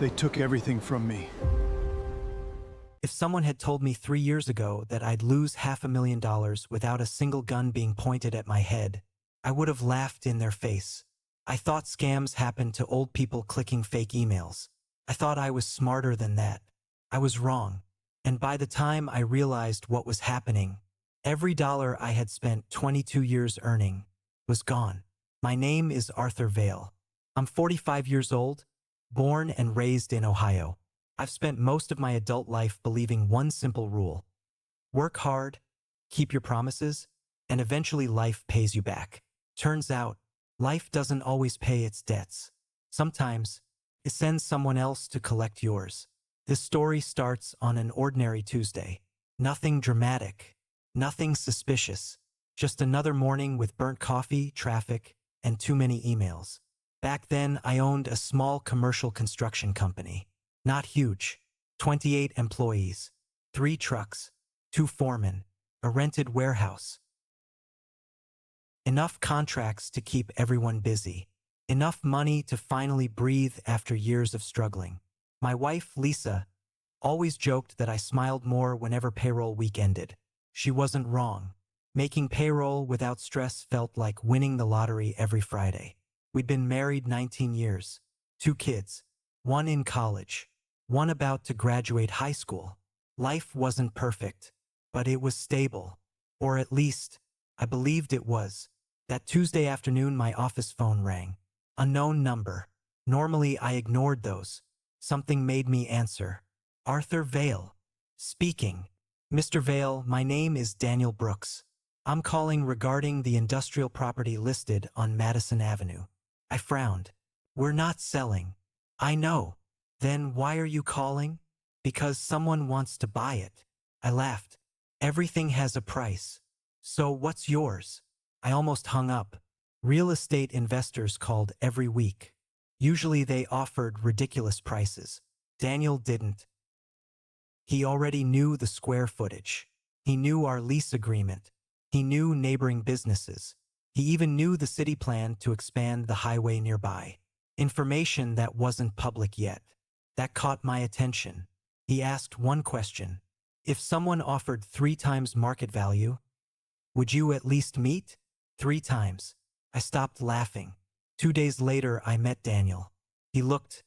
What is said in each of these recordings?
They took everything from me. If someone had told me 3 years ago that I'd lose $500,000 without a single gun being pointed at my head, I would have laughed in their face. I thought scams happened to old people clicking fake emails. I thought I was smarter than that. I was wrong. And by the time I realized what was happening, every dollar I had spent 22 years earning was gone. My name is Arthur Vale. I'm 45 years old, born and raised in Ohio. I've spent most of my adult life believing one simple rule: work hard, keep your promises, and eventually life pays you back. Turns out, life doesn't always pay its debts. Sometimes, it sends someone else to collect yours. This story starts on an ordinary Tuesday. Nothing dramatic, nothing suspicious, just another morning with burnt coffee, traffic, and too many emails. Back then, I owned a small commercial construction company. Not huge. 28 employees, 3 trucks, 2 foremen, a rented warehouse. Enough contracts to keep everyone busy. Enough money to finally breathe after years of struggling. My wife, Lisa, always joked that I smiled more whenever payroll week ended. She wasn't wrong. Making payroll without stress felt like winning the lottery every Friday. We'd been married 19 years, 2 kids, 1 in college, 1 about to graduate high school. Life wasn't perfect, but it was stable. Or at least, I believed it was. That Tuesday afternoon, my office phone rang. Unknown number. Normally, I ignored those. Something made me answer. Arthur Vale. Speaking. Mr. Vale, my name is Daniel Brooks. I'm calling regarding the industrial property listed on Madison Avenue. I frowned. We're not selling. I know. Then why are you calling? Because someone wants to buy it. I laughed. Everything has a price. So what's yours? I almost hung up. Real estate investors called every week. Usually they offered ridiculous prices. Daniel didn't. He already knew the square footage. He knew our lease agreement. He knew neighboring businesses. He even knew the city plan to expand the highway nearby. Information that wasn't public yet. That caught my attention. He asked one question. If someone offered 3 times market value, would you at least meet? 3 times. I stopped laughing. 2 days later, I met Daniel. He looked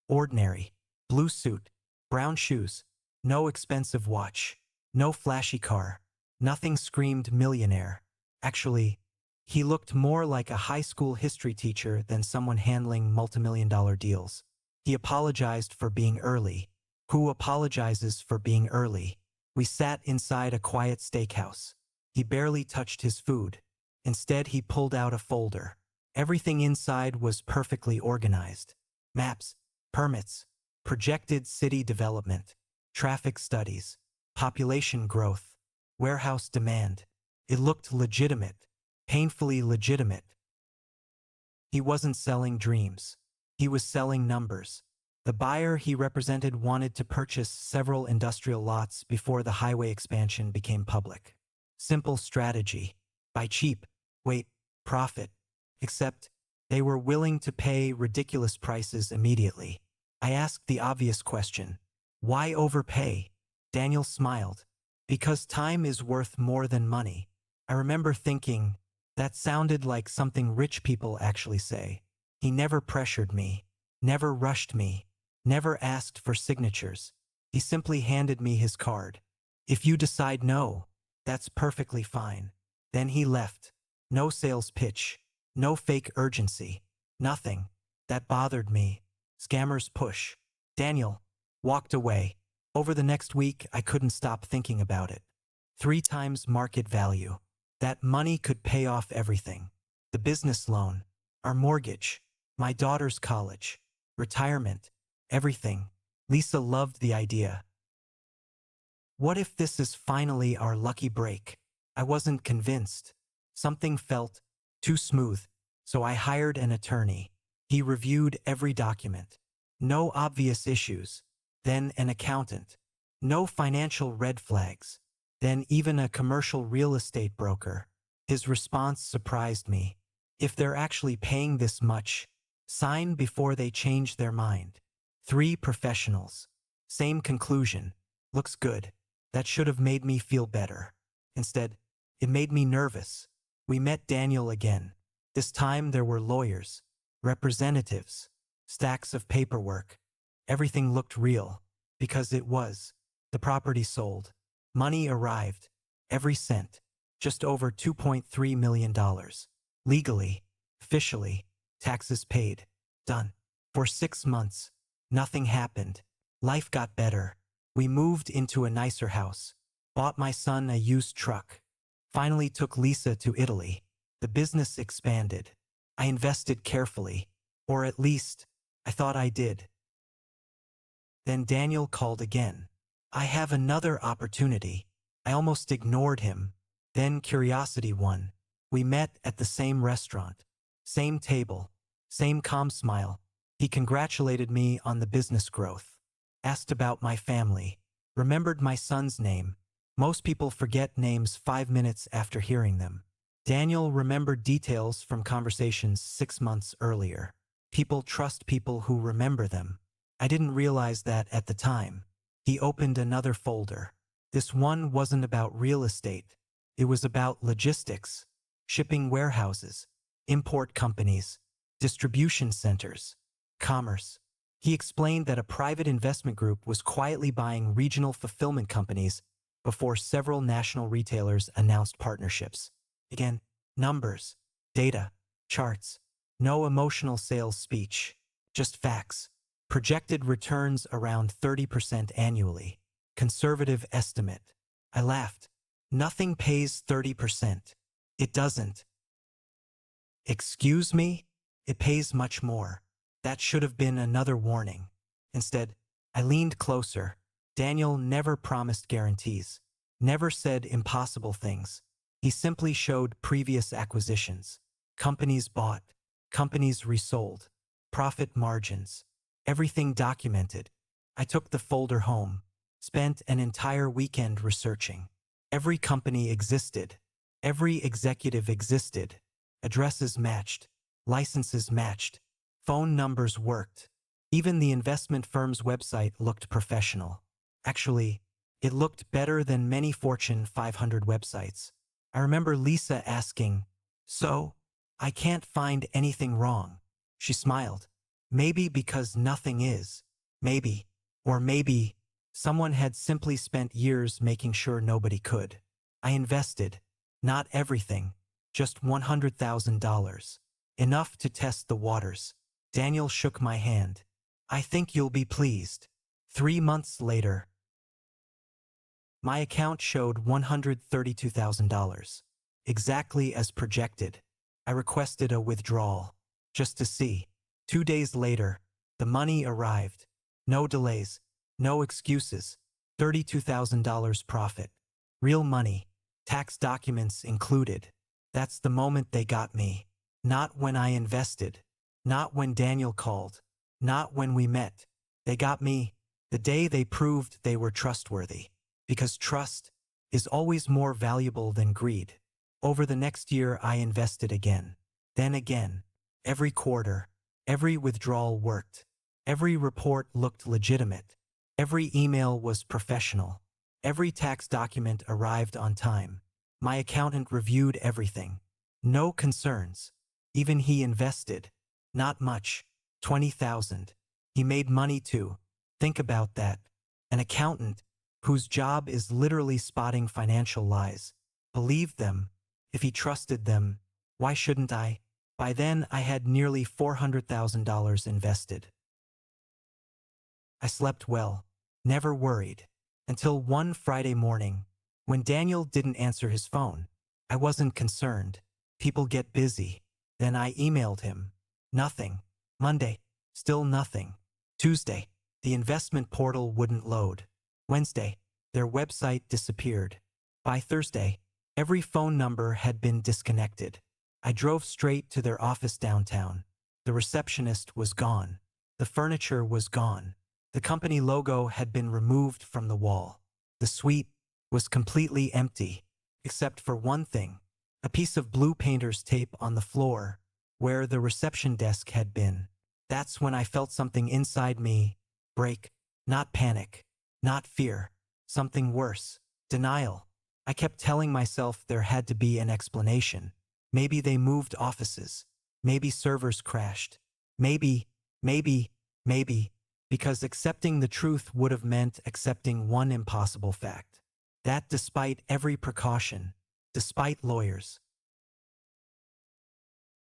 ordinary. Blue suit, brown shoes, no expensive watch, no flashy car. Nothing screamed millionaire. Actually, he looked more like a high school history teacher than someone handling multimillion-dollar deals. He apologized for being early. Who apologizes for being early? We sat inside a quiet steakhouse. He barely touched his food. Instead, he pulled out a folder. Everything inside was perfectly organized. Maps, permits, projected city development, traffic studies, population growth, warehouse demand. It looked legitimate, painfully legitimate. He wasn't selling dreams. He was selling numbers. The buyer he represented wanted to purchase several industrial lots before the highway expansion became public. Simple strategy. Buy cheap, wait, profit. Except, they were willing to pay ridiculous prices immediately. I asked the obvious question. Why overpay? Daniel smiled. Because time is worth more than money. I remember thinking, that sounded like something rich people actually say. He never pressured me, never rushed me, never asked for signatures. He simply handed me his card. If you decide no, that's perfectly fine. Then he left. No sales pitch, no fake urgency, nothing. That bothered me. Scammers push. Daniel walked away. Over the next week, I couldn't stop thinking about it. 3 times market value. That money could pay off everything. The business loan, our mortgage, my daughter's college, retirement, everything. Lisa loved the idea. What if this is finally our lucky break? I wasn't convinced. Something felt too smooth, so I hired an attorney. He reviewed every document. No obvious issues. Then an accountant. No financial red flags. Then even a commercial real estate broker. His response surprised me. If they're actually paying this much, sign before they change their mind. 3 professionals. Same conclusion. Looks good. That should have made me feel better. Instead, it made me nervous. We met Daniel again. This time there were lawyers, representatives, stacks of paperwork. Everything looked real, because it was. The property sold. Money arrived. Every cent. Just over $2.3 million. Legally, officially, taxes paid. Done. For 6 months, nothing happened. Life got better. We moved into a nicer house. Bought my son a used truck. Finally took Lisa to Italy. The business expanded. I invested carefully. Or at least, I thought I did. Then Daniel called again. I have another opportunity. I almost ignored him. Then curiosity won. We met at the same restaurant. Same table. Same calm smile. He congratulated me on the business growth. Asked about my family. Remembered my son's name. Most people forget names 5 minutes after hearing them. Daniel remembered details from conversations 6 months earlier. People trust people who remember them. I didn't realize that at the time. He opened another folder. This one wasn't about real estate. It was about logistics, shipping warehouses, import companies, distribution centers, commerce. He explained that a private investment group was quietly buying regional fulfillment companies before several national retailers announced partnerships. Again, numbers, data, charts. No emotional sales speech. Just facts. Projected returns around 30% annually. Conservative estimate. I laughed. Nothing pays 30%. It doesn't. Excuse me? It pays much more. That should have been another warning. Instead, I leaned closer. Daniel never promised guarantees. Never said impossible things. He simply showed previous acquisitions. Companies bought. Companies resold. Profit margins. Everything documented. I took the folder home. Spent an entire weekend researching. Every company existed. Every executive existed. Addresses matched. Licenses matched. Phone numbers worked. Even the investment firm's website looked professional. Actually, it looked better than many Fortune 500 websites. I remember Lisa asking, "So, I can't find anything wrong." She smiled. Maybe because nothing is. Maybe. Or maybe someone had simply spent years making sure nobody could. I invested. Not everything. Just $100,000. Enough to test the waters. Daniel shook my hand. I think you'll be pleased. 3 months later, my account showed $132,000. Exactly as projected. I requested a withdrawal. Just to see. 2 days later, the money arrived. No delays. No excuses. $32,000 profit. Real money. Tax documents included. That's the moment they got me. Not when I invested. Not when Daniel called. Not when we met. They got me the day they proved they were trustworthy. Because trust is always more valuable than greed. Over the next year I invested again. Then again. Every quarter. Every withdrawal worked. Every report looked legitimate. Every email was professional. Every tax document arrived on time. My accountant reviewed everything. No concerns. Even he invested. Not much. 20,000. He made money too. Think about that. An accountant, whose job is literally spotting financial lies, believed them. If he trusted them, why shouldn't I? By then I had nearly $400,000 invested. I slept well. Never worried. Until one Friday morning, when Daniel didn't answer his phone. I wasn't concerned. People get busy. Then I emailed him. Nothing. Monday. Still nothing. Tuesday. The investment portal wouldn't load. Wednesday. Their website disappeared. By Thursday, every phone number had been disconnected. I drove straight to their office downtown. The receptionist was gone. The furniture was gone. The company logo had been removed from the wall. The suite was completely empty, except for one thing, a piece of blue painter's tape on the floor, where the reception desk had been. That's when I felt something inside me Break. Not panic. Not fear. Something worse. Denial. I kept telling myself there had to be an explanation. Maybe they moved offices. Maybe servers crashed. Maybe, maybe, maybe, because accepting the truth would have meant accepting one impossible fact. That despite every precaution, despite lawyers,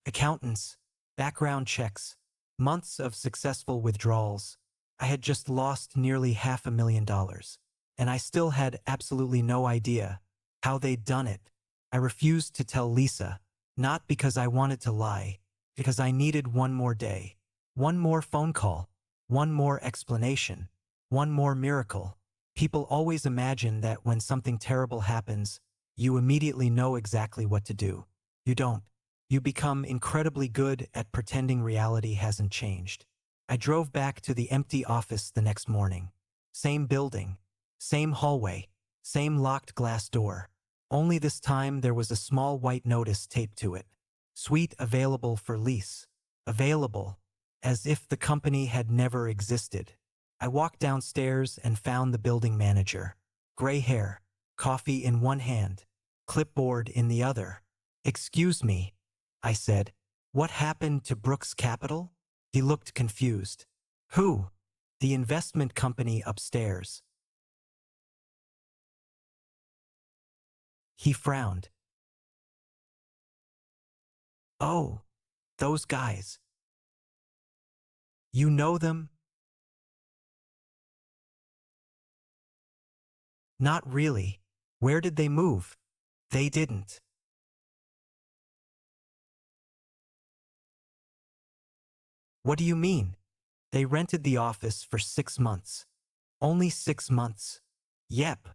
accountants, background checks, months of successful withdrawals, I had just lost nearly $500,000, and I still had absolutely no idea how they'd done it. I refused to tell Lisa, not because I wanted to lie, because I needed one more day, one more phone call, one more explanation, one more miracle. People always imagine that when something terrible happens, you immediately know exactly what to do. You don't. You become incredibly good at pretending reality hasn't changed. I drove back to the empty office the next morning. Same building, same hallway, same locked glass door. Only this time there was a small white notice taped to it. Suite available for lease. Available. As if the company had never existed. I walked downstairs and found the building manager. Gray hair, coffee in one hand, clipboard in the other. "Excuse me," I said. "What happened to Brooks Capital?" He looked confused. "Who?" "The investment company upstairs." He frowned. "Oh, those guys. You know them?" "Not really. Where did they move?" "They didn't." "What do you mean?" "They rented the office for 6 months." "Only 6 months?" "Yep."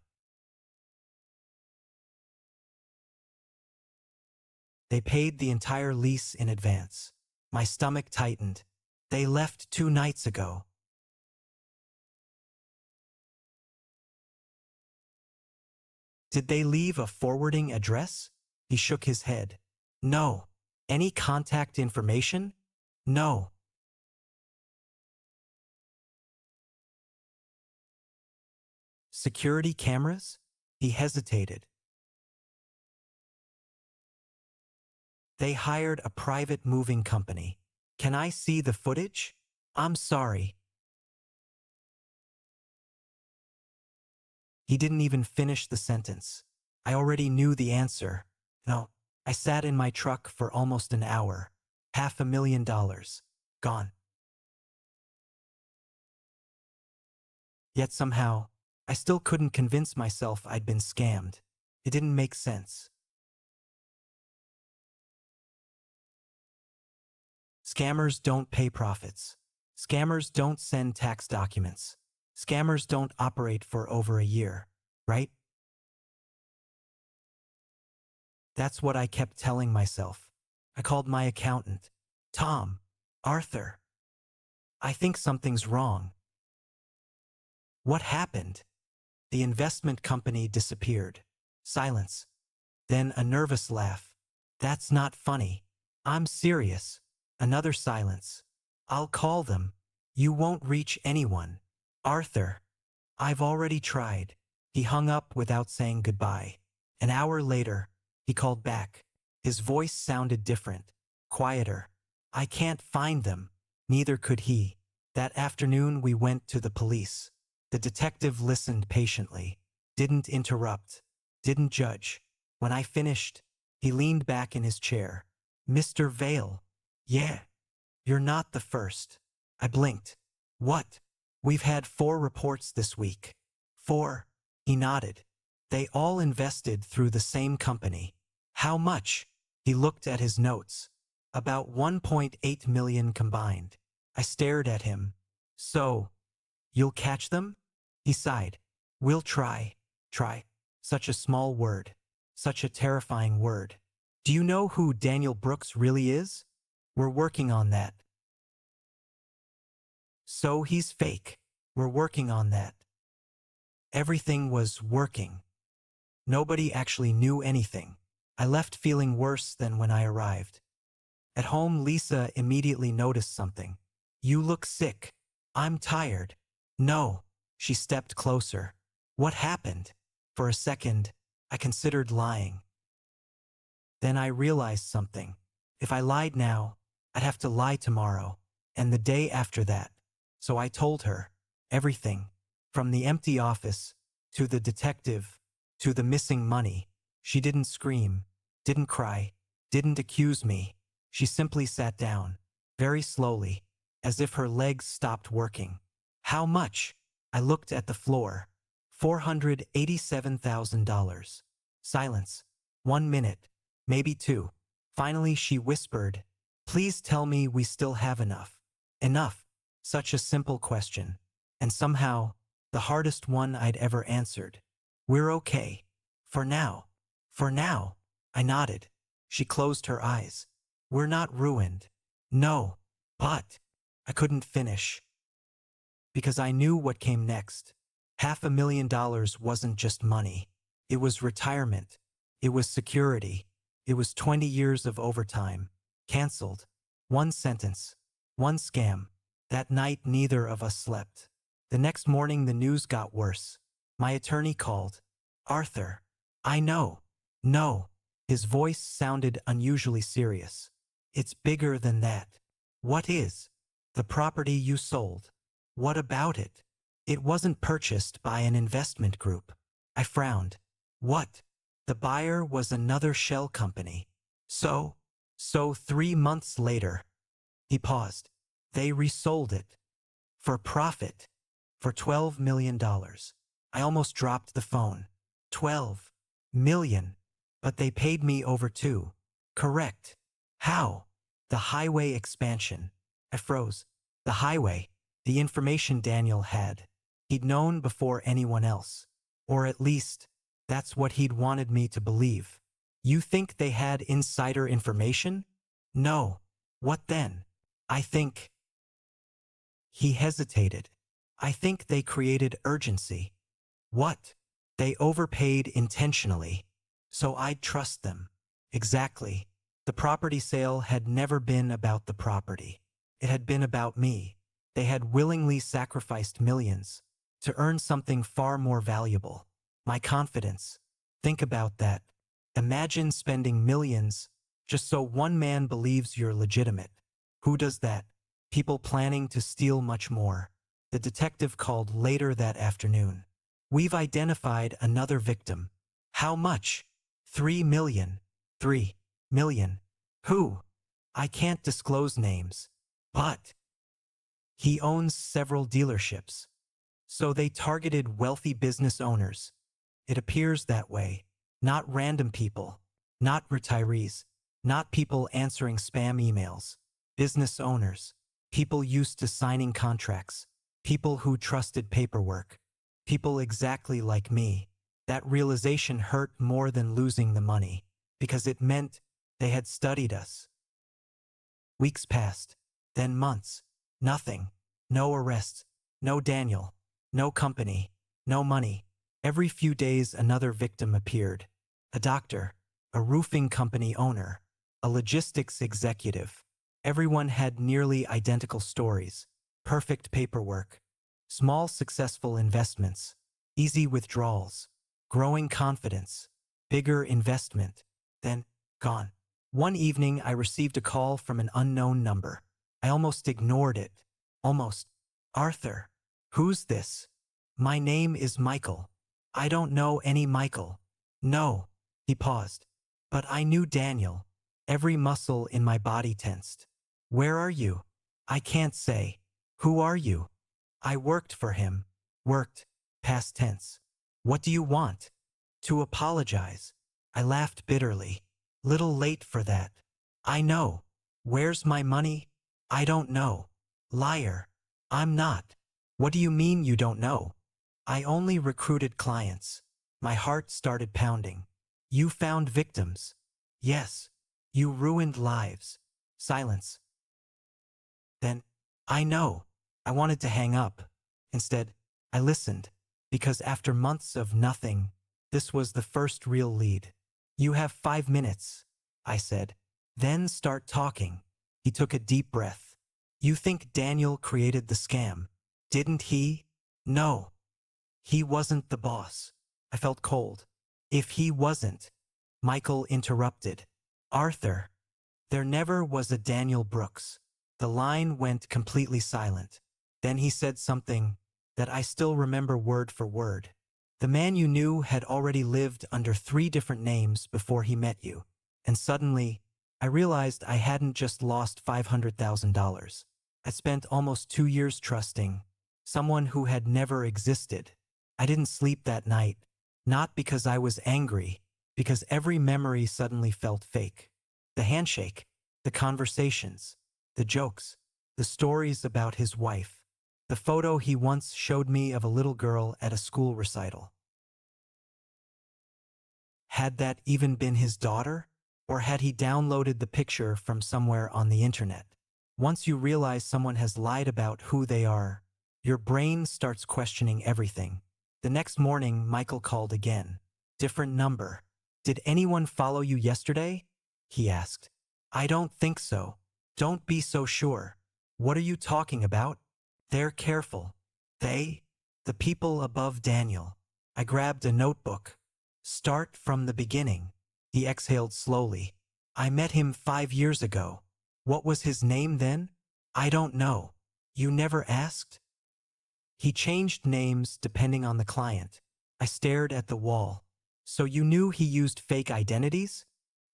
"They paid the entire lease in advance." My stomach tightened. "They left 2 nights ago." "Did they leave a forwarding address?" He shook his head. "No." "Any contact information?" "No." "Security cameras?" He hesitated. "They hired a private moving company." "Can I see the footage?" "I'm sorry." He didn't even finish the sentence. I already knew the answer. No. I sat in my truck for almost an hour. $500,000. Gone. Yet somehow, I still couldn't convince myself I'd been scammed. It didn't make sense. Scammers don't pay profits. Scammers don't send tax documents. Scammers don't operate for over a year, right? That's what I kept telling myself. I called my accountant. "Tom. Arthur. I think something's wrong." "What happened?" The investment company disappeared. Silence. Then a nervous laugh. "That's not funny." "I'm serious." Another silence. "I'll call them." "You won't reach anyone." "Arthur. I've already tried." He hung up without saying goodbye. An hour later, he called back. His voice sounded different, quieter. "I can't find them." Neither could he. That afternoon we went to the police. The detective listened patiently, didn't interrupt, didn't judge. When I finished, he leaned back in his chair. "Mr. Vale." "Yeah. You're not the first." I blinked. "What?" "We've had 4 reports this week." "4?" He nodded. "They all invested through the same company." "How much?" He looked at his notes. "About 1.8 million combined." I stared at him. "So, you'll catch them?" He sighed. "We'll try." Try. Such a small word. Such a terrifying word. "Do you know who Daniel Brooks really is?" "We're working on that." "So he's fake." "We're working on that." Everything was working. Nobody actually knew anything. I left feeling worse than when I arrived. At home, Lisa immediately noticed something. "You look sick." "I'm tired." No. She stepped closer. What happened? For a second, I considered lying. Then I realized something. If I lied now, I'd have to lie tomorrow, and the day after that. So I told her everything, from the empty office, to the detective, to the missing money. She didn't scream, didn't cry, didn't accuse me. She simply sat down, very slowly, as if her legs stopped working. How much? I looked at the floor. $487,000. Silence. 1 minute. Maybe 2. Finally she whispered, "Please tell me we still have enough." Enough. Such a simple question. And somehow, the hardest one I'd ever answered. "We're okay. For now." "For now." I nodded. She closed her eyes. "We're not ruined." "No. But." I couldn't finish. Because I knew what came next. $500,000 wasn't just money. It was retirement. It was security. It was 20 years of overtime. Cancelled. One sentence. One scam. That night neither of us slept. The next morning the news got worse. My attorney called. "Arthur." "I know." "No." His voice sounded unusually serious. "It's bigger than that." "What is?" "The property you sold." "What about it?" "It wasn't purchased by an investment group." I frowned. "What?" "The buyer was another shell company." So 3 months later." He paused. "They resold it. For profit. For $12 million. I almost dropped the phone. 12 million. But they paid me over 2. Correct. How? "The highway expansion." I froze. The highway. The information Daniel had. He'd known before anyone else. Or at least, that's what he'd wanted me to believe. "You think they had insider information?" "No." "What then?" "I think." He hesitated. "I think they created urgency." "What?" "They overpaid intentionally. So I'd trust them." "Exactly." The property sale had never been about the property. It had been about me. They had willingly sacrificed millions to earn something far more valuable. My confidence. Think about that. Imagine spending millions just so one man believes you're legitimate. Who does that? People planning to steal much more. The detective called later that afternoon. "We've identified another victim." "How much?" $3 million. 3 million. "Who?" "I can't disclose names. But he owns several dealerships." So they targeted wealthy business owners. It appears that way. Not random people. Not retirees. Not people answering spam emails. Business owners. People used to signing contracts. People who trusted paperwork. People exactly like me. That realization hurt more than losing the money, because it meant they had studied us. Weeks passed. Then months. Nothing. No arrests. No Daniel. No company. No money. Every few days another victim appeared. A doctor. A roofing company owner. A logistics executive. Everyone had nearly identical stories. Perfect paperwork. Small successful investments. Easy withdrawals. Growing confidence. Bigger investment. Then, gone. One evening I received a call from an unknown number. I almost ignored it. Almost. "Arthur." "Who's this?" "My name is Michael." "I don't know any Michael." "No." He paused. But I knew Daniel. Every muscle in my body tensed. "Where are you?" "I can't say." "Who are you?" "I worked for him." "Worked." Past tense. "What do you want?" "To apologize." I laughed bitterly. "Little late for that." "I know." "Where's my money?" "I don't know." "Liar." "I'm not." "What do you mean you don't know?" "I only recruited clients." My heart started pounding. "You found victims." "Yes." "You ruined lives." Silence. Then, "I know." I wanted to hang up. Instead, I listened, because after months of nothing, this was the first real lead. "You have 5 minutes," I said. "Then start talking." He took a deep breath. "You think Daniel created the scam, didn't he?" No, he wasn't the boss. I felt cold. If he wasn't, Michael interrupted. Arthur, there never was a Daniel Brooks. The line went completely silent. Then he said something that I still remember word for word. The man you knew had already lived under 3 different names before he met you. And suddenly, I realized I hadn't just lost $500,000. I spent almost 2 years trusting someone who had never existed. I didn't sleep that night, not because I was angry, because every memory suddenly felt fake. The handshake, the conversations, the jokes, the stories about his wife, the photo he once showed me of a little girl at a school recital. Had that even been his daughter? Or had he downloaded the picture from somewhere on the internet? Once you realize someone has lied about who they are, your brain starts questioning everything. The next morning, Michael called again. Different number. Did anyone follow you yesterday? He asked. I don't think so. Don't be so sure. What are you talking about? They're careful. They? The people above Daniel. I grabbed a notebook. Start from the beginning. He exhaled slowly. I met him 5 years ago. What was his name then? I don't know. You never asked? He changed names depending on the client. I stared at the wall. So you knew he used fake identities?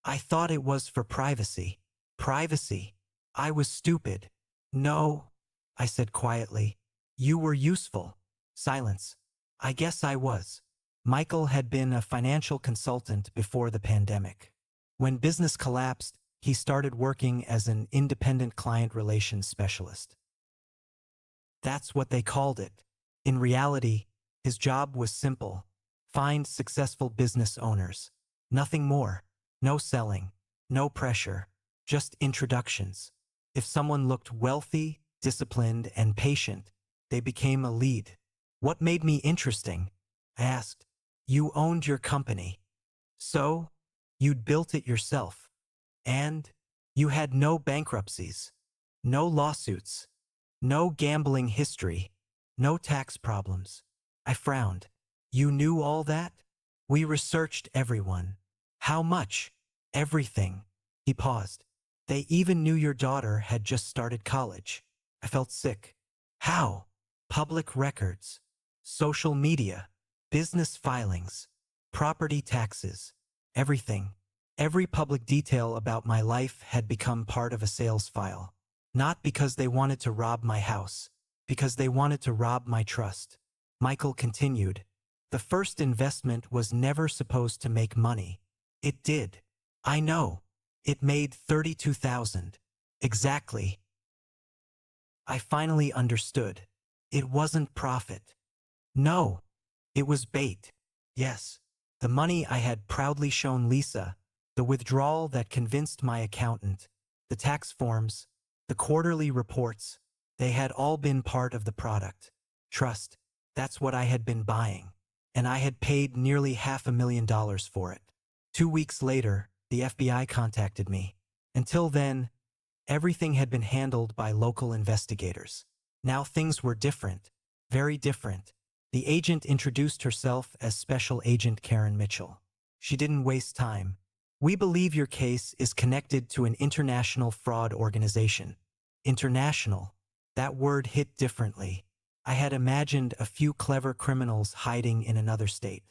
I thought it was for privacy. Privacy? I was stupid. No, I said quietly. You were useful. Silence. I guess I was. Michael had been a financial consultant before the pandemic. When business collapsed, he started working as an independent client relations specialist. That's what they called it. In reality, his job was simple. Find successful business owners. Nothing more. No selling. No pressure. Just introductions. If someone looked wealthy, disciplined, and patient, they became a lead. What made me interesting? I asked. You owned your company. So, you'd built it yourself. And you had no bankruptcies, no lawsuits, no gambling history, no tax problems. I frowned. You knew all that? We researched everyone. How much? Everything. He paused. They even knew your daughter had just started college. I felt sick. How? Public records, social media, business filings, property taxes, everything. Every public detail about my life had become part of a sales file. Not because they wanted to rob my house, because they wanted to rob my trust. Michael continued. The first investment was never supposed to make money. It did. I know. It made 32,000. Exactly. I finally understood. It wasn't profit. No. It was bait. Yes. The money I had proudly shown Lisa, the withdrawal that convinced my accountant, the tax forms, the quarterly reports, they had all been part of the product. Trust. That's what I had been buying. And I had paid nearly $500,000 for it. 2 weeks later, the FBI contacted me. Until then, everything had been handled by local investigators. Now things were different. Very different. The agent introduced herself as Special Agent Karen Mitchell. She didn't waste time. We believe your case is connected to an international fraud organization. International. That word hit differently. I had imagined a few clever criminals hiding in another state.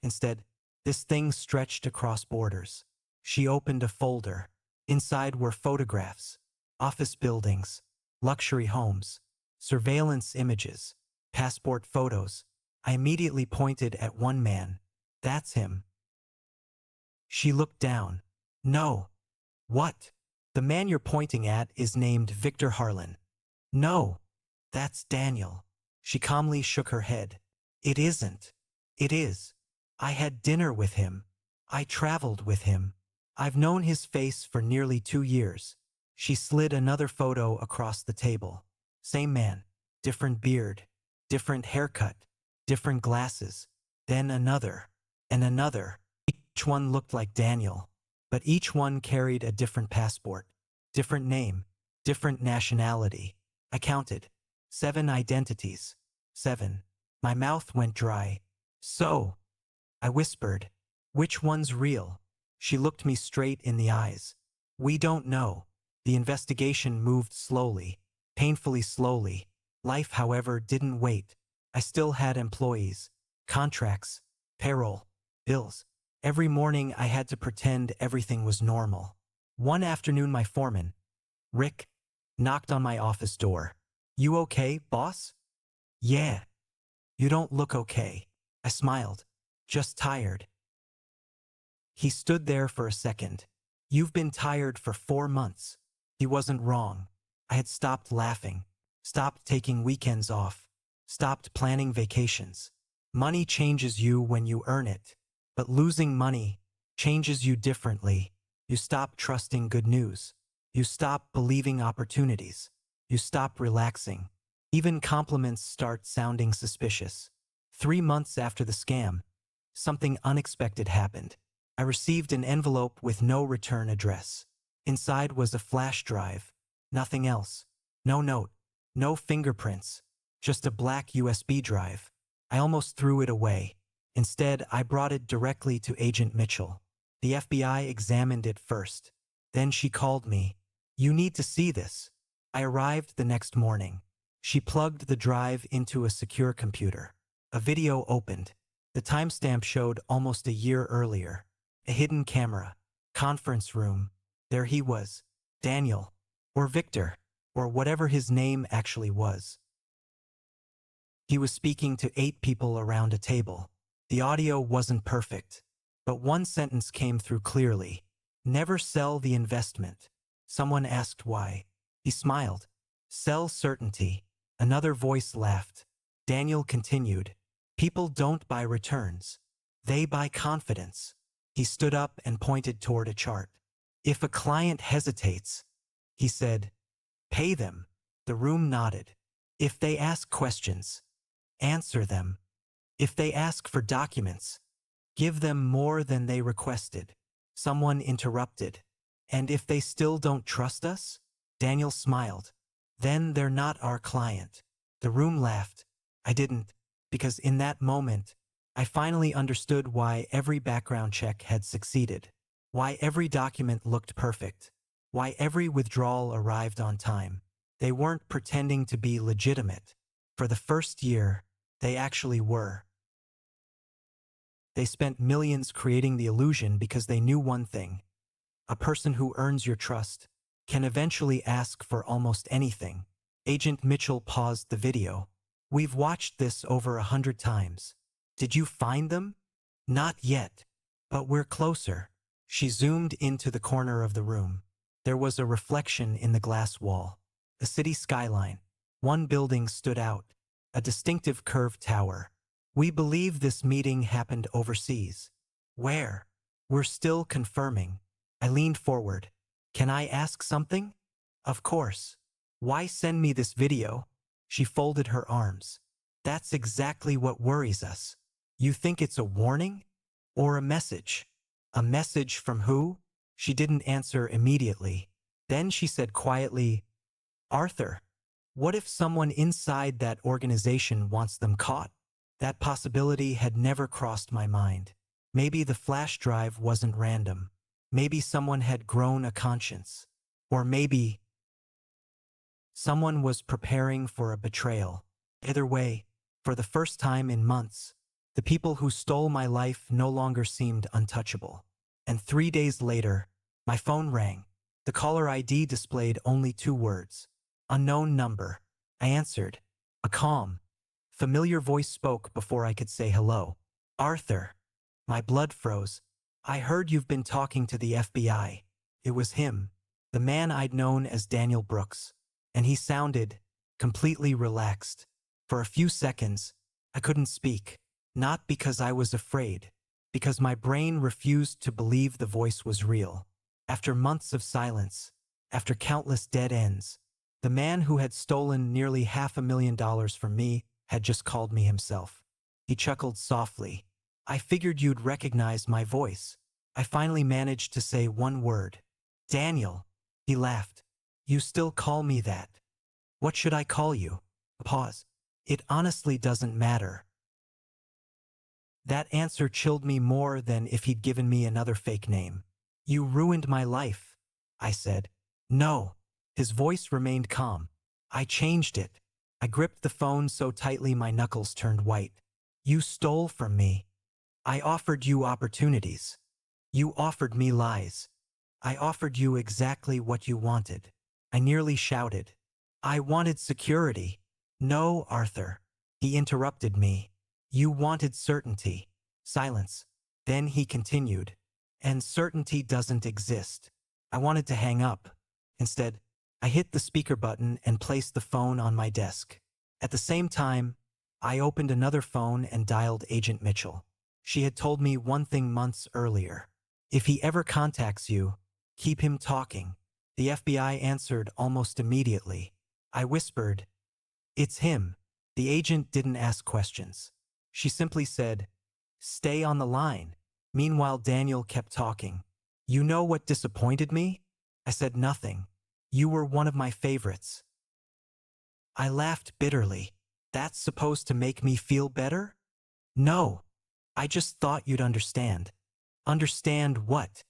Instead, this thing stretched across borders. She opened a folder. Inside were photographs, office buildings, luxury homes, surveillance images, passport photos. I immediately pointed at one man. That's him. She looked down. No. What? The man you're pointing at is named Victor Harlan. No. That's Daniel. She calmly shook her head. It isn't. It is. I had dinner with him. I traveled with him. I've known his face for nearly 2 years. She slid another photo across the table. Same man. Different beard. Different haircut. Different glasses. Then another. And another. Each one looked like Daniel. But each one carried a different passport. Different name. Different nationality. I counted. 7 identities. 7. My mouth went dry. So, I whispered, which one's real? She looked me straight in the eyes. We don't know. The investigation moved slowly, painfully slowly. Life, however, didn't wait. I still had employees, contracts, payroll, bills. Every morning I had to pretend everything was normal. One afternoon my foreman, Rick, knocked on my office door. You okay, boss? Yeah. You don't look okay. I smiled. Just tired. He stood there for a second. You've been tired for 4 months. He wasn't wrong. I had stopped laughing, stopped taking weekends off, stopped planning vacations. Money changes you when you earn it, but losing money changes you differently. You stop trusting good news. You stop believing opportunities. You stop relaxing. Even compliments start sounding suspicious. 3 months after the scam, something unexpected happened. I received an envelope with no return address. Inside was a flash drive. Nothing else. No note. No fingerprints. Just a black USB drive. I almost threw it away. Instead, I brought it directly to Agent Mitchell. The FBI examined it first. Then she called me. You need to see this. I arrived the next morning. She plugged the drive into a secure computer. A video opened. The timestamp showed almost a year earlier. A hidden camera. Conference room. There he was. Daniel. Or Victor. Or whatever his name actually was. He was speaking to 8 people around a table. The audio wasn't perfect, but one sentence came through clearly. Never sell the investment. Someone asked why. He smiled. Sell certainty. Another voice laughed. Daniel continued. People don't buy returns. They buy confidence. He stood up and pointed toward a chart. If a client hesitates, he said, pay them. The room nodded. If they ask questions, answer them. If they ask for documents, give them more than they requested. Someone interrupted. And if they still don't trust us? Daniel smiled. Then they're not our client. The room laughed. I didn't, because in that moment, I finally understood why every background check had succeeded, why every document looked perfect, why every withdrawal arrived on time. They weren't pretending to be legitimate. For the first year, they actually were. They spent millions creating the illusion because they knew one thing. A person who earns your trust can eventually ask for almost anything. Agent Mitchell paused the video. We've watched this over 100 times. Did you find them? Not yet. But we're closer. She zoomed into the corner of the room. There was a reflection in the glass wall. The city skyline. One building stood out. A distinctive curved tower. We believe this meeting happened overseas. Where? We're still confirming. I leaned forward. Can I ask something? Of course. Why send me this video? She folded her arms. That's exactly what worries us. You think it's a warning? Or a message? A message from who? She didn't answer immediately. Then she said quietly, Arthur, what if someone inside that organization wants them caught? That possibility had never crossed my mind. Maybe the flash drive wasn't random. Maybe someone had grown a conscience. Or maybe someone was preparing for a betrayal. Either way, for the first time in months, the people who stole my life no longer seemed untouchable. And 3 days later, my phone rang. The caller ID displayed only 2 words. Unknown number. I answered. A calm, familiar voice spoke before I could say hello. Arthur. My blood froze. I heard you've been talking to the FBI. It was him, the man I'd known as Daniel Brooks. And he sounded completely relaxed. For a few seconds, I couldn't speak. Not because I was afraid, because my brain refused to believe the voice was real. After months of silence, after countless dead ends, the man who had stolen nearly $500,000 from me had just called me himself. He chuckled softly. I figured you'd recognize my voice. I finally managed to say one word. Daniel. He laughed. You still call me that. What should I call you? A pause. It honestly doesn't matter. That answer chilled me more than if he'd given me another fake name. You ruined my life, I said. No. His voice remained calm. I changed it. I gripped the phone so tightly my knuckles turned white. You stole from me. I offered you opportunities. You offered me lies. I offered you exactly what you wanted. I nearly shouted. I wanted security. No, Arthur. He interrupted me. You wanted certainty. Silence. Then he continued. And certainty doesn't exist. I wanted to hang up. Instead, I hit the speaker button and placed the phone on my desk. At the same time, I opened another phone and dialed Agent Mitchell. She had told me one thing months earlier. If he ever contacts you, keep him talking. The FBI answered almost immediately. I whispered, "It's him." The agent didn't ask questions. She simply said, "Stay on the line." Meanwhile, Daniel kept talking. "You know what disappointed me?" I said nothing. "You were one of my favorites." I laughed bitterly. "That's supposed to make me feel better?" "No. I just thought you'd understand." "Understand what?"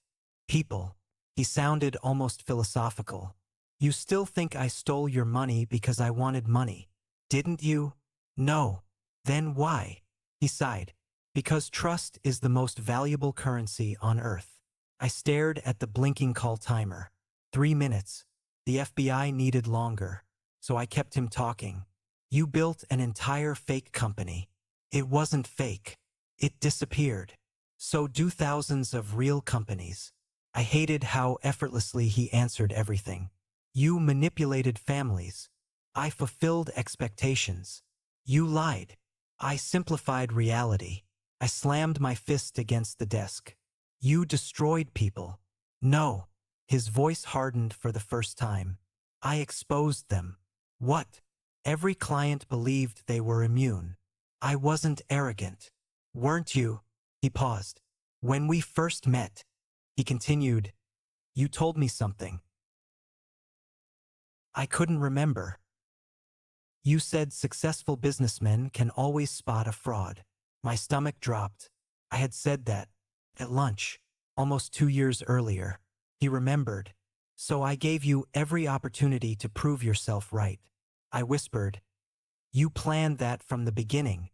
"People." He sounded almost philosophical. "You still think I stole your money because I wanted money, didn't you?" "No." "Then why?" He sighed. "Because trust is the most valuable currency on earth." I stared at the blinking call timer. 3 minutes. The FBI needed longer, so I kept him talking. "You built an entire fake company." "It wasn't fake. It disappeared. So do thousands of real companies." I hated how effortlessly he answered everything. "You manipulated families. I fulfilled expectations. You lied. I simplified reality." I slammed my fist against the desk. "You destroyed people." "No." His voice hardened for the first time. "I exposed them." "What?" "Every client believed they were immune. I wasn't arrogant." "Weren't you?" He paused. "When we first met," he continued, "you told me something. I couldn't remember. You said successful businessmen can always spot a fraud." My stomach dropped. I had said that at lunch, almost 2 years earlier. He remembered. "So I gave you every opportunity to prove yourself right." I whispered, "You planned that from the beginning."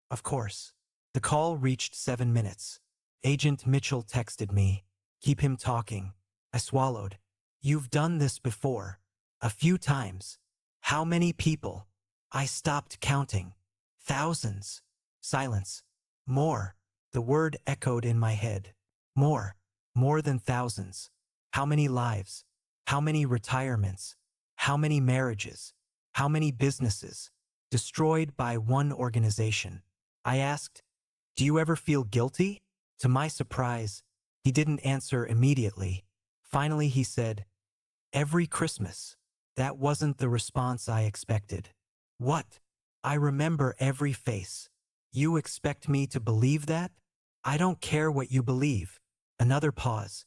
"Of course." The call reached 7 minutes. Agent Mitchell texted me, "Keep him talking." I swallowed. "You've done this before." "A few times." "How many people?" I stopped counting. "Thousands." Silence. "More." The word echoed in my head. "More. More than thousands." "How many lives? How many retirements? How many marriages? How many businesses destroyed by one organization?" I asked, "Do you ever feel guilty?" To my surprise, he didn't answer immediately. Finally, he said, "Every Christmas." That wasn't the response I expected. "What?" "I remember every face." "You expect me to believe that?" "I don't care what you believe." Another pause.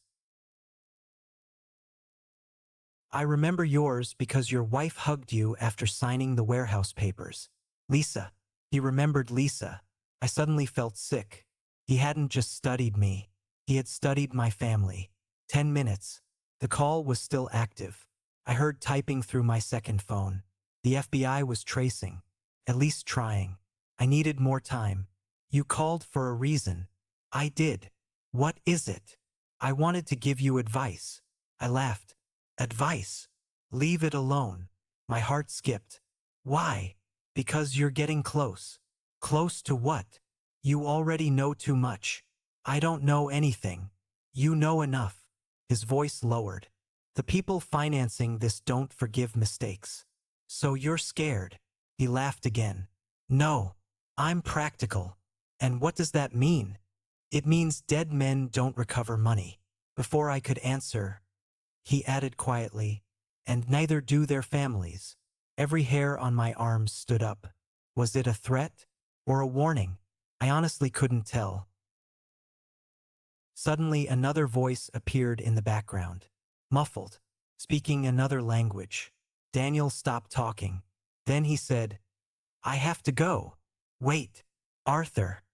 "I remember yours because your wife hugged you after signing the warehouse papers." Lisa. He remembered Lisa. I suddenly felt sick. He hadn't just studied me. He had studied my family. 10 minutes. The call was still active. I heard typing through my second phone. The FBI was tracing. At least trying. I needed more time. "You called for a reason." "I did." "What is it?" "I wanted to give you advice." I laughed. "Advice?" "Leave it alone." My heart skipped. "Why?" "Because you're getting close." "Close to what?" "You already know too much." "I don't know anything." "You know enough." His voice lowered. "The people financing this don't forgive mistakes." "So you're scared." He laughed again. "No. I'm practical." "And what does that mean?" "It means dead men don't recover money." Before I could answer, he added quietly, "And neither do their families." Every hair on my arms stood up. Was it a threat or a warning? I honestly couldn't tell. Suddenly another voice appeared in the background, muffled, speaking another language. Daniel stopped talking. Then he said, "I have to go." "Wait, Arthur."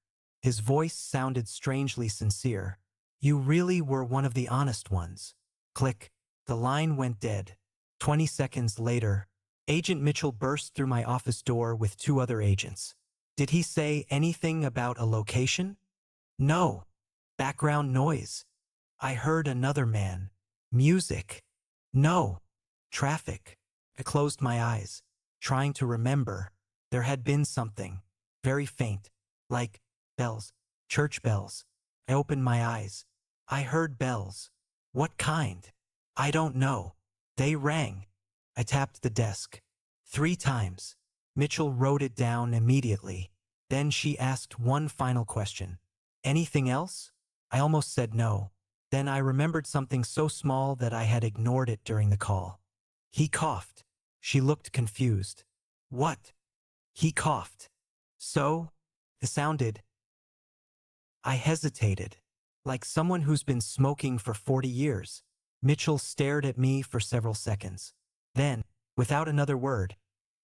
His voice sounded strangely sincere. You really were one of the honest ones. Click. The line went dead. 20 seconds later, Agent Mitchell burst through my office door with two other agents. Did he say anything about a location? No. Background noise. I heard another man. Music. No. Traffic. I closed my eyes, trying to remember. There had been something, very faint, like bells, church bells. I opened my eyes. I heard bells. What kind? I don't know. They rang. I tapped the desk. 3 times. Mitchell wrote it down immediately. Then she asked one final question. Anything else? I almost said no. Then I remembered something so small that I had ignored it during the call. He coughed. She looked confused. What? He coughed. So? It sounded. I hesitated. Like someone who's been smoking for 40 years. Mitchell stared at me for several seconds. Then, without another word,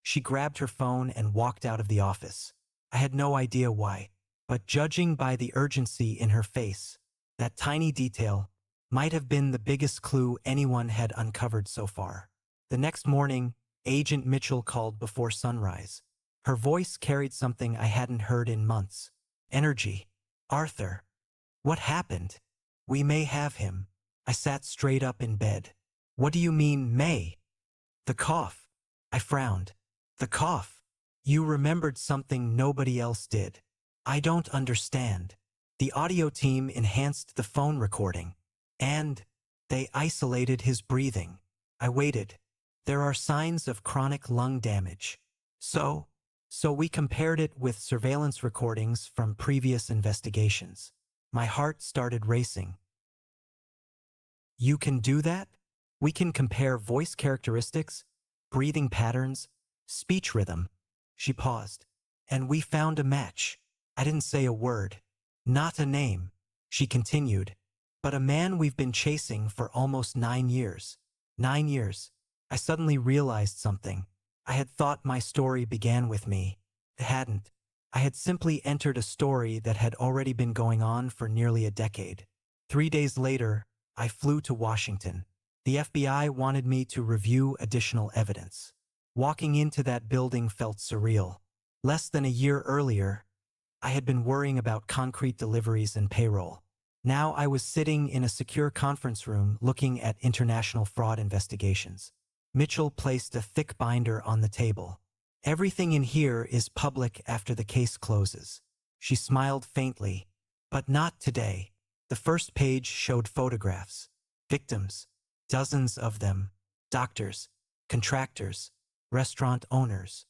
she grabbed her phone and walked out of the office. I had no idea why, but judging by the urgency in her face, that tiny detail might have been the biggest clue anyone had uncovered so far. The next morning, Agent Mitchell called before sunrise. Her voice carried something I hadn't heard in months. Energy. Arthur. What happened? We may have him. I sat straight up in bed. What do you mean, may? The cough. I frowned. The cough. You remembered something nobody else did. I don't understand. The audio team enhanced the phone recording. And they isolated his breathing. I waited. There are signs of chronic lung damage. So we compared it with surveillance recordings from previous investigations. My heart started racing. You can do that? We can compare voice characteristics, breathing patterns, speech rhythm. She paused. And we found a match. I didn't say a word. Not a name. She continued. But a man we've been chasing for almost 9 years. 9 years. I suddenly realized something. I had thought my story began with me. It hadn't. I had simply entered a story that had already been going on for nearly a decade. 3 days later, I flew to Washington. The FBI wanted me to review additional evidence. Walking into that building felt surreal. Less than a year earlier, I had been worrying about concrete deliveries and payroll. Now I was sitting in a secure conference room looking at international fraud investigations. Mitchell placed a thick binder on the table. Everything in here is public after the case closes. She smiled faintly. But not today. The first page showed photographs. Victims. Dozens of them. Doctors. Contractors. Restaurant owners.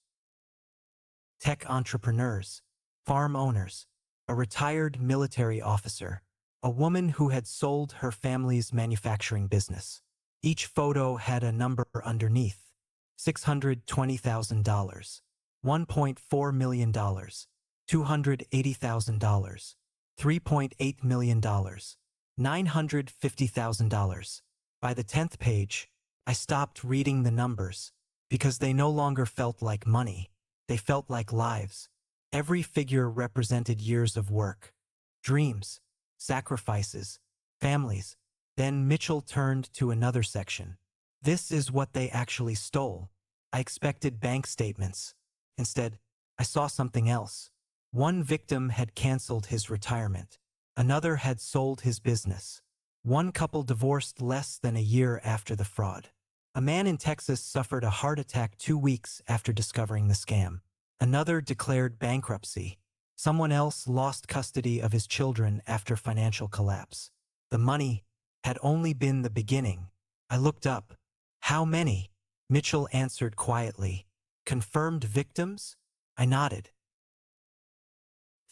Tech entrepreneurs. Farm owners. A retired military officer. A woman who had sold her family's manufacturing business. Each photo had a number underneath. $620,000, $1.4 million, $280,000, $3.8 million, $950,000. By the 10th page, I stopped reading the numbers because they no longer felt like money. They felt like lives. Every figure represented years of work, dreams, sacrifices, families. Then Mitchell turned to another section. This is what they actually stole. I expected bank statements. Instead, I saw something else. One victim had canceled his retirement. Another had sold his business. One couple divorced less than a year after the fraud. A man in Texas suffered a heart attack 2 weeks after discovering the scam. Another declared bankruptcy. Someone else lost custody of his children after financial collapse. The money had only been the beginning. I looked up. How many? Mitchell answered quietly. Confirmed victims? I nodded.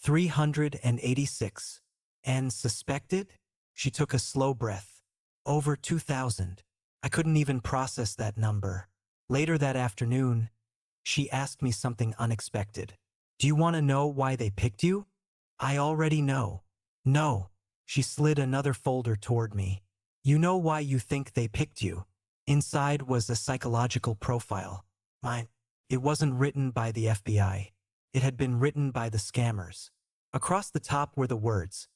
386. And suspected? She took a slow breath. Over 2,000. I couldn't even process that number. Later that afternoon, she asked me something unexpected. Do you want to know why they picked you? I already know. No. She slid another folder toward me. You know why you think they picked you. Inside was a psychological profile. Mine. It wasn't written by the FBI. It had been written by the scammers. Across the top were the words,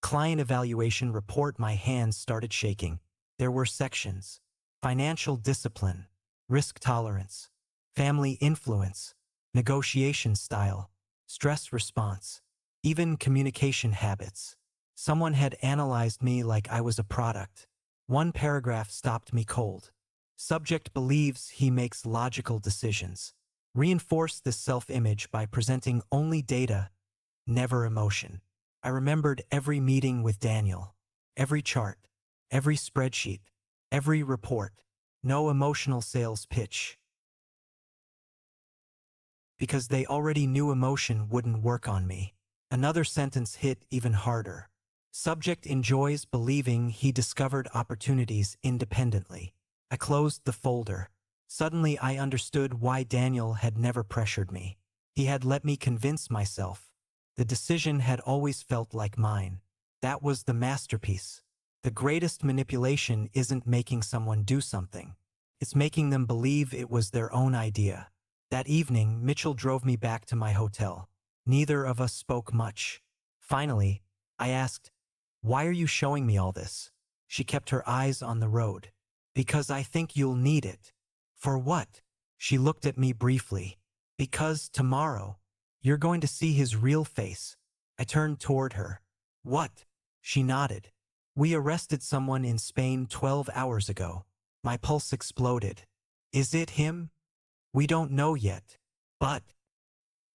"Client Evaluation Report." My hands started shaking. There were sections: financial discipline, risk tolerance, family influence, negotiation style, stress response, even communication habits. Someone had analyzed me like I was a product. One paragraph stopped me cold. Subject believes he makes logical decisions. Reinforce this self-image by presenting only data, never emotion. I remembered every meeting with Daniel, every chart, every spreadsheet, every report. No emotional sales pitch. Because they already knew emotion wouldn't work on me. Another sentence hit even harder. Subject enjoys believing he discovered opportunities independently. I closed the folder. Suddenly I understood why Daniel had never pressured me. He had let me convince myself. The decision had always felt like mine. That was the masterpiece. The greatest manipulation isn't making someone do something. It's making them believe it was their own idea. That evening, Mitchell drove me back to my hotel. Neither of us spoke much. Finally, I asked, "Why are you showing me all this?" She kept her eyes on the road. "Because I think you'll need it." "For what?" She looked at me briefly. "Because tomorrow, you're going to see his real face." I turned toward her. "What?" She nodded. "We arrested someone in Spain 12 hours ago." My pulse exploded. "Is it him?" "We don't know yet. But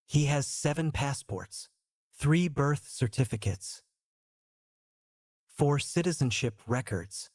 he has 7 passports, 3 birth certificates, 4 citizenship records,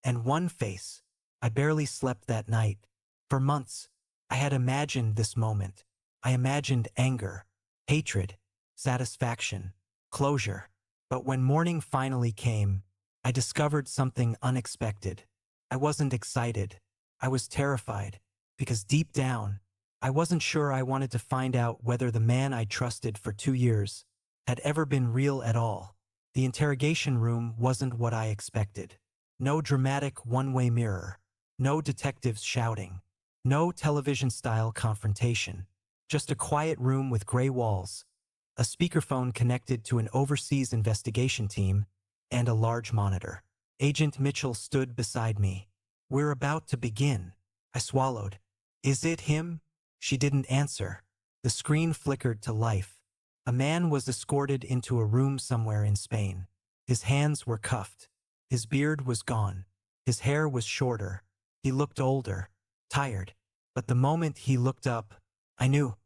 and 1 face." I barely slept that night. For months, I had imagined this moment. I imagined anger, hatred, satisfaction, closure. But when morning finally came, I discovered something unexpected. I wasn't excited. I was terrified, because deep down, I wasn't sure I wanted to find out whether the man I trusted for 2 years had ever been real at all. The interrogation room wasn't what I expected. No dramatic one-way mirror. No detectives shouting. No television-style confrontation. Just a quiet room with gray walls, a speakerphone connected to an overseas investigation team, and a large monitor. Agent Mitchell stood beside me. "We're about to begin." I swallowed. "Is it him?" She didn't answer. The screen flickered to life. A man was escorted into a room somewhere in Spain. His hands were cuffed. His beard was gone. His hair was shorter. He looked older, tired. But the moment he looked up, I knew.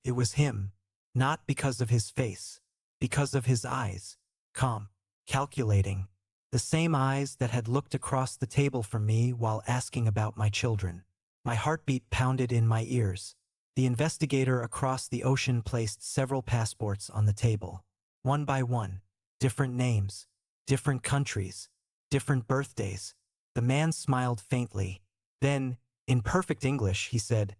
It was him. Not because of his face. Because of his eyes. Calm. Calculating. The same eyes that had looked across the table from me while asking about my children. My heartbeat pounded in my ears. The investigator across the ocean placed several passports on the table. One by one. Different names. Different countries. Different birthdays. The man smiled faintly. Then, in perfect English, he said,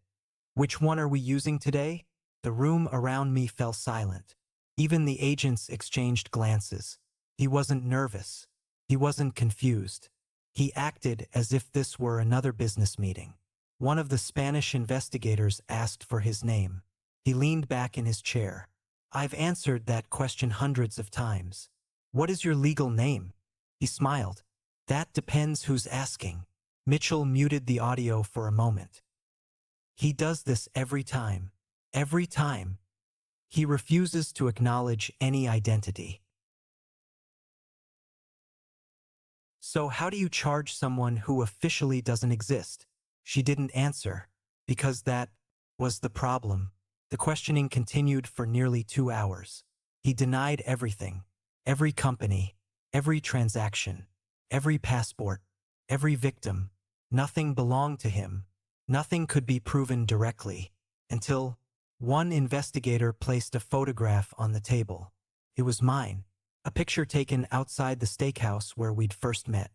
"Which one are we using today?" The room around me fell silent. Even the agents exchanged glances. He wasn't nervous. He wasn't confused. He acted as if this were another business meeting. One of the Spanish investigators asked for his name. He leaned back in his chair. "I've answered that question hundreds of times." "What is your legal name?" He smiled. "That depends who's asking." Mitchell muted the audio for a moment. "He does this every time. Every time. He refuses to acknowledge any identity." "So how do you charge someone who officially doesn't exist?" She didn't answer. Because that was the problem. The questioning continued for nearly 2 hours. He denied everything. Every company. Every transaction. Every passport. Every victim. Nothing belonged to him. Nothing could be proven directly. Until one investigator placed a photograph on the table. It was mine. A picture taken outside the steakhouse where we'd first met.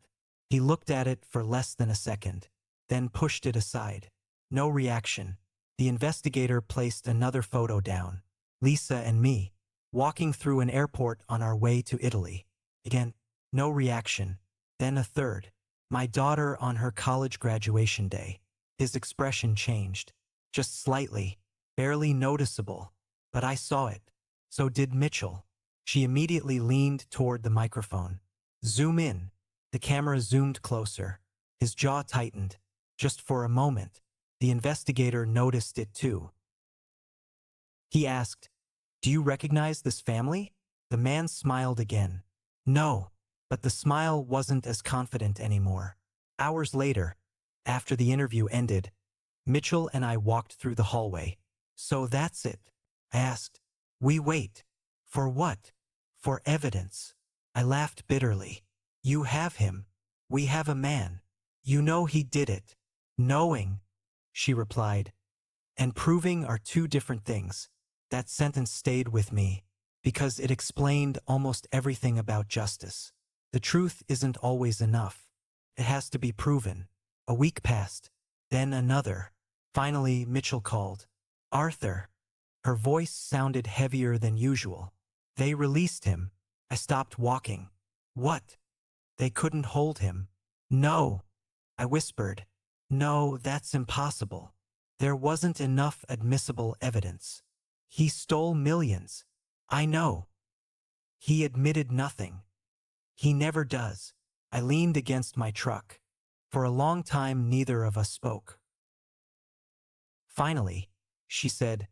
He looked at it for less than a second, then pushed it aside. No reaction. The investigator placed another photo down. Lisa and me, walking through an airport on our way to Italy. Again, no reaction. Then a third. My daughter on her college graduation day. His expression changed. Just slightly, barely noticeable. But I saw it. So did Mitchell. She immediately leaned toward the microphone. Zoom in. The camera zoomed closer. His jaw tightened. Just for a moment, the investigator noticed it too. He asked, "Do you recognize this family?" The man smiled again. No, but the smile wasn't as confident anymore. Hours later, after the interview ended, Mitchell and I walked through the hallway. "So that's it?" I asked. "We wait." "For what?" "For evidence." I laughed bitterly. "You have him. We have a man. You know he did it." "Knowing," she replied, "and proving are two different things." That sentence stayed with me because it explained almost everything about justice. The truth isn't always enough. It has to be proven. A week passed, then another. Finally, Mitchell called. "Arthur." Her voice sounded heavier than usual. "They released him." I stopped walking. "What?" "They couldn't hold him." "No." I whispered. "No, that's impossible. There wasn't enough admissible evidence. He stole millions." "I know." "He admitted nothing." "He never does." I leaned against my truck. For a long time, neither of us spoke. Finally, she said,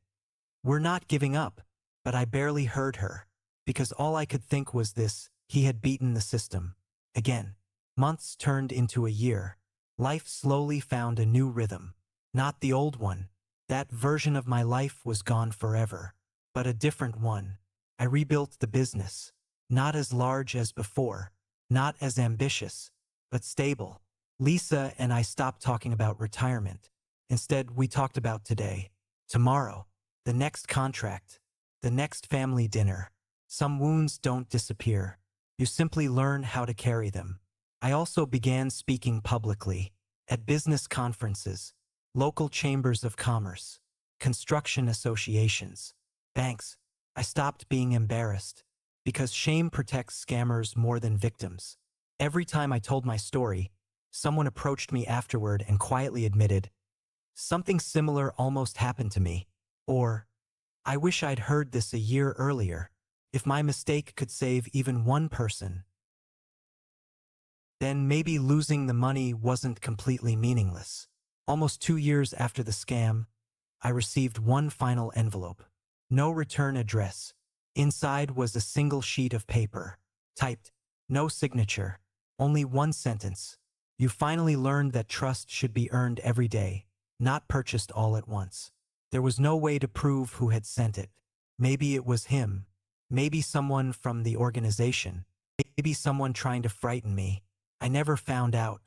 "We're not giving up." But I barely heard her, because all I could think was this: he had beaten the system. Again. Months turned into a year. Life slowly found a new rhythm. Not the old one. That version of my life was gone forever. But a different one. I rebuilt the business. Not as large as before. Not as ambitious. But stable. Lisa and I stopped talking about retirement. Instead, we talked about today. Tomorrow. The next contract. The next family dinner. Some wounds don't disappear. You simply learn how to carry them. I also began speaking publicly. At business conferences. Local chambers of commerce. Construction associations. Banks. I stopped being embarrassed. Because shame protects scammers more than victims. Every time I told my story, someone approached me afterward and quietly admitted, "Something similar almost happened to me." Or, "I wish I'd heard this a year earlier." If my mistake could save even one person, then maybe losing the money wasn't completely meaningless. Almost 2 years after the scam, I received one final envelope. No return address. Inside was a single sheet of paper. Typed. No signature. Only one sentence. "You finally learned that trust should be earned every day, not purchased all at once." There was no way to prove who had sent it. Maybe it was him. Maybe someone from the organization. Maybe someone trying to frighten me. I never found out.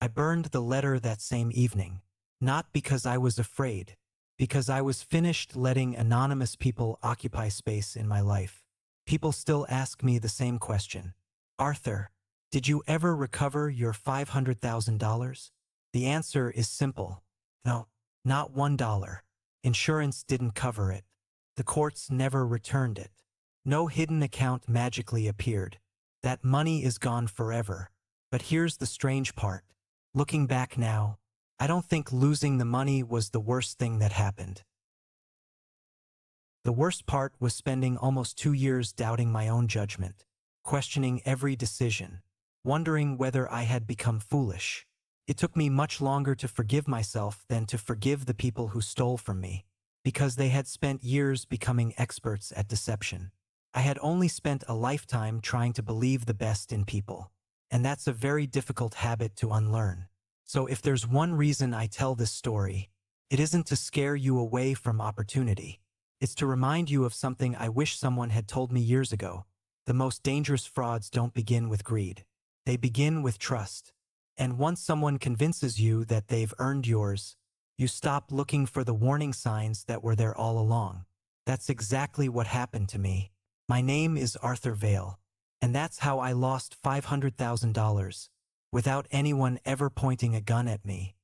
I burned the letter that same evening. Not because I was afraid. Because I was finished letting anonymous people occupy space in my life. People still ask me the same question. "Arthur, did you ever recover your $500,000? The answer is simple. No, not $1. Insurance didn't cover it. The courts never returned it. No hidden account magically appeared. That money is gone forever. But here's the strange part. Looking back now, I don't think losing the money was the worst thing that happened. The worst part was spending almost 2 years doubting my own judgment, questioning every decision, wondering whether I had become foolish. It took me much longer to forgive myself than to forgive the people who stole from me, because they had spent years becoming experts at deception. I had only spent a lifetime trying to believe the best in people, and that's a very difficult habit to unlearn. So if there's one reason I tell this story, it isn't to scare you away from opportunity. It's to remind you of something I wish someone had told me years ago. The most dangerous frauds don't begin with greed. They begin with trust. And once someone convinces you that they've earned yours, you stop looking for the warning signs that were there all along. That's exactly what happened to me. My name is Arthur Vale, and that's how I lost $500,000 without anyone ever pointing a gun at me.